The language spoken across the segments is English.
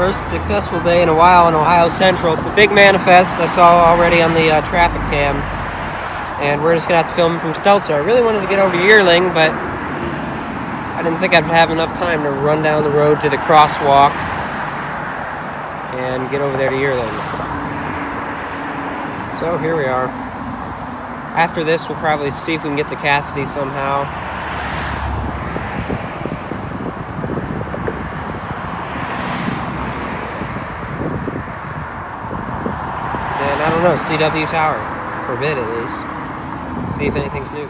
first successful day in a while in Ohio Central. It's a big manifest I saw already on the traffic cam. And we're just going to have to film from Stelzer. I really wanted to get over to Yearling, but I didn't think I'd have enough time to run down the road to the crosswalk and get over there to Yearling. So here we are. After this, we'll probably see if we can get to Cassidy somehow. And I don't know, CW Tower, for a bit at least. See if anything's new.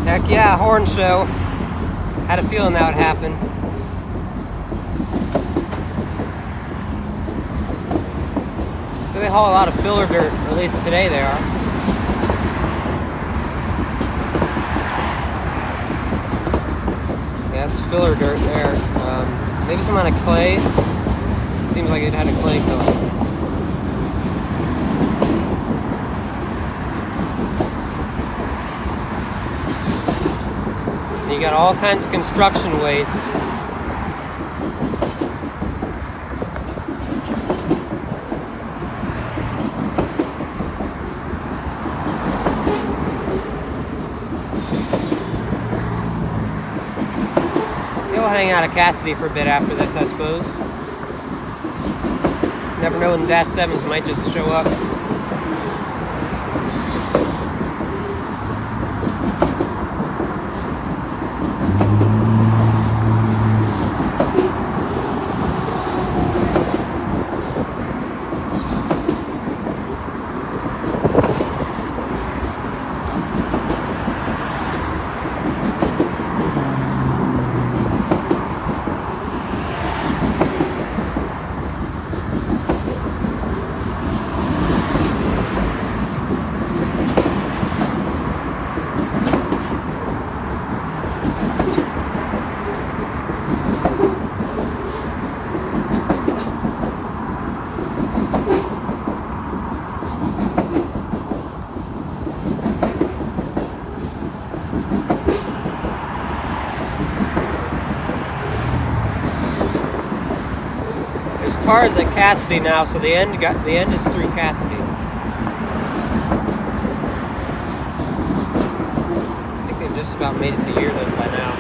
Heck yeah, horn show. Had a feeling that would happen. So they haul a lot of filler dirt, or at least today they are. Yeah, that's filler dirt there. Maybe some kind of clay. Seems like it had a clay color. You got all kinds of construction waste. You'll hang out at Cassidy for a bit after this, I suppose. Never know when the Dash-7s might just show up. Cars at Cassidy now, so the end is through Cassidy. I think they've just about made it to Yearling by now.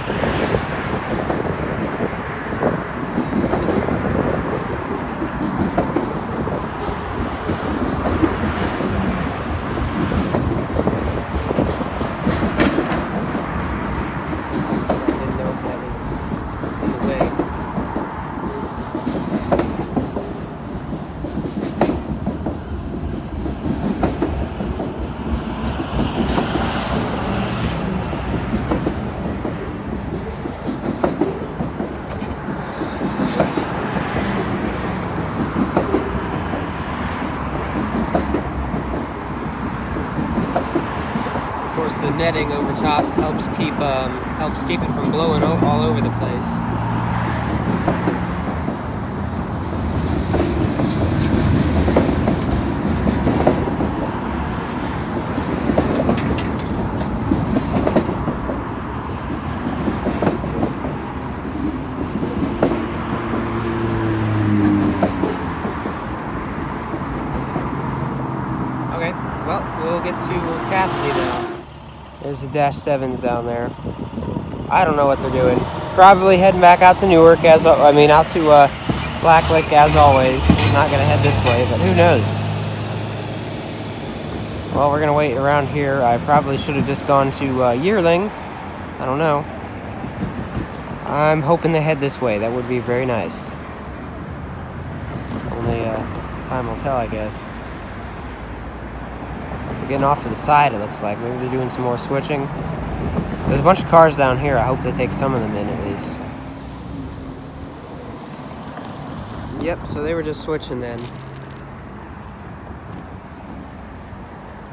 Didn't know if that was in the way. The netting over top helps keep it from blowing all over the place. Okay, well, we'll get to Cassidy now. There's the Dash-7s down there. I don't know what they're doing. Probably heading back out to Newark, out to Black Lake as always. Not gonna head this way, but who knows? Well, we're gonna wait around here. I probably should have just gone to Yearling. I don't know. I'm hoping they head this way. That would be very nice. Only time will tell, I guess. They're getting off to the side, it looks like. Maybe they're doing some more switching. There's a bunch of cars down here. I hope they take some of them in, at least. Yep, so they were just switching then.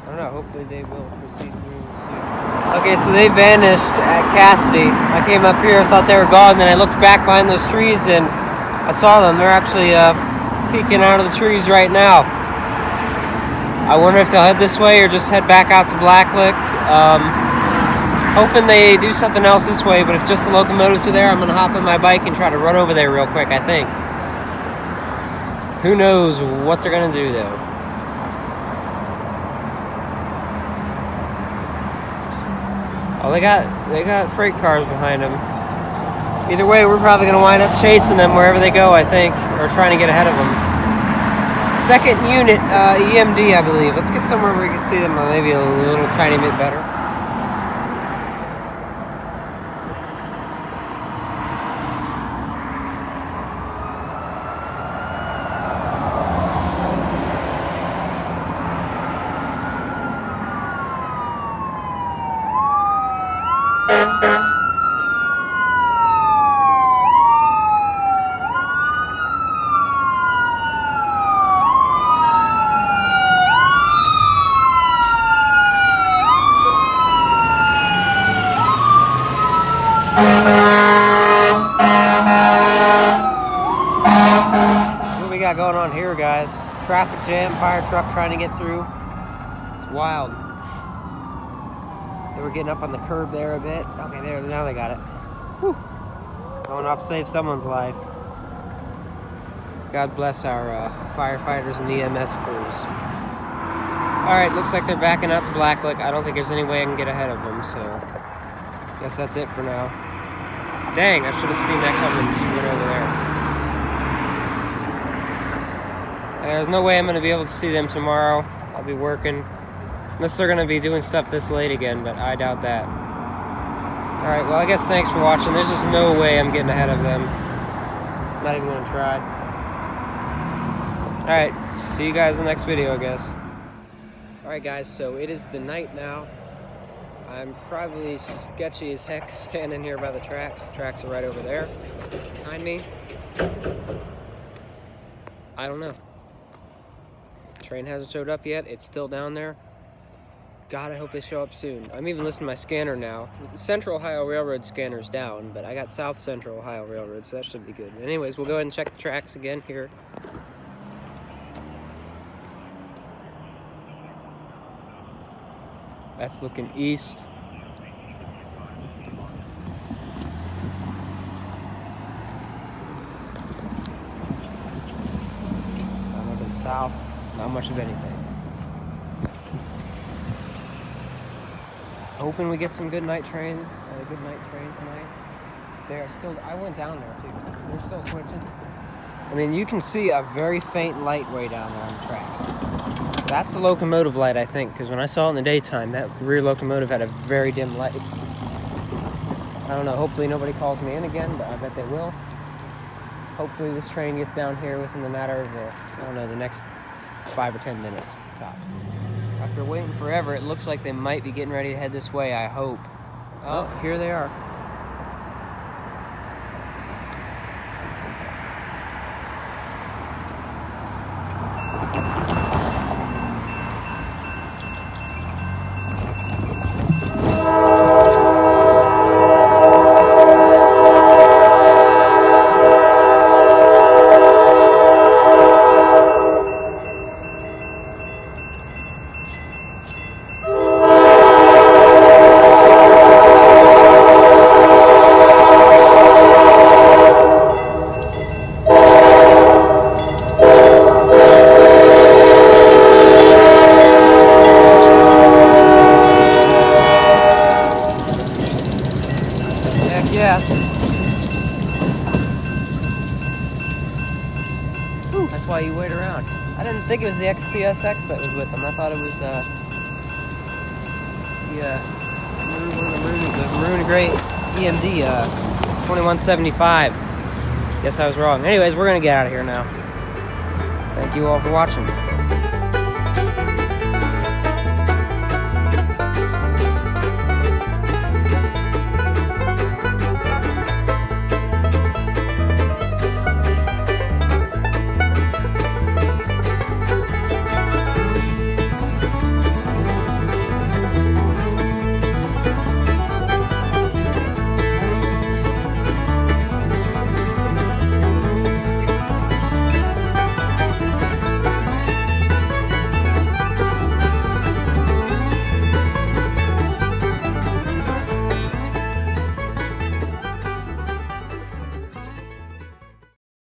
I don't know, hopefully they will proceed through soon. Okay, so they vanished at Cassidy. I came up here, thought they were gone, then I looked back behind those trees and I saw them. They're actually peeking out of the trees right now. I wonder if they'll head this way or just head back out to Blacklick. Hoping they do something else this way, but if just the locomotives are there, I'm going to hop on my bike and try to run over there real quick, I think. Who knows what they're going to do, though. Oh, they got freight cars behind them. Either way, we're probably going to wind up chasing them wherever they go, I think, or trying to get ahead of them. Second unit, EMD, I believe. Let's get somewhere where we can see them maybe a little tiny bit better. What we got going on here, guys? Traffic jam, fire truck trying to get through. It's wild. They were getting up on the curb there a bit. Okay, there, now they got it. Whew. Going off to save someone's life. God bless our firefighters and EMS crews. Alright, looks like they're backing out to Blacklick. I don't think there's any way I can get ahead of them, so guess that's it for now. Dang, I should have seen that coming. Just went over there. There's no way I'm going to be able to see them tomorrow. I'll be working. Unless they're going to be doing stuff this late again, but I doubt that. Alright, well, I guess thanks for watching. There's just no way I'm getting ahead of them. Not even going to try. Alright, see you guys in the next video, I guess. Alright, guys, so it is the night now. I'm probably sketchy as heck standing here by the tracks. The tracks are right over there behind me. I don't know. Train hasn't showed up yet. It's still down there. God, I hope they show up soon. I'm even listening to my scanner now. The Central Ohio Railroad scanner's down, but I got South Central Ohio Railroad, so that should be good. Anyways, we'll go ahead and check the tracks again here. That's looking east. I'm looking south. Not much of anything. Hoping we get some good night train. A good night train tonight. They are still. I went down there too. They're still switching. I mean, you can see a very faint light way down there on the tracks. That's the locomotive light, I think, because when I saw it in the daytime, that rear locomotive had a very dim light. I don't know, hopefully nobody calls me in again, but I bet they will. Hopefully this train gets down here within the matter of, I don't know, the next 5 or 10 minutes, tops. After waiting forever, it looks like they might be getting ready to head this way, I hope. Oh, here they are. Yeah. Whew, that's why you wait around. I didn't think it was the XCSX that was with them. I thought it was the maroon and gray EMD 2175. Guess I was wrong. Anyways, we're gonna get out of here now. Thank you all for watching.